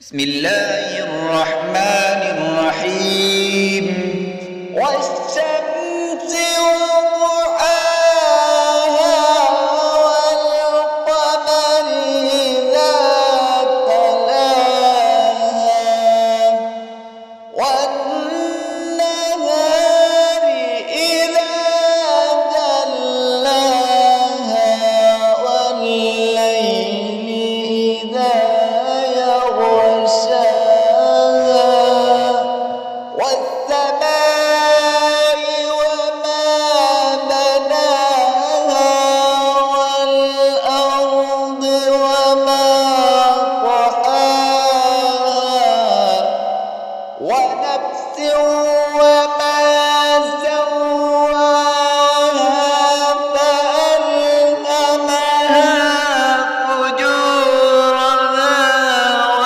بسم الله الرحمن الرحيم. والشمس وضحاها والقمر إذا تلاها والنهار إذا جلاها والليل إذا يغشاها والسماء وما بناها والأرض وما طحاها ونفس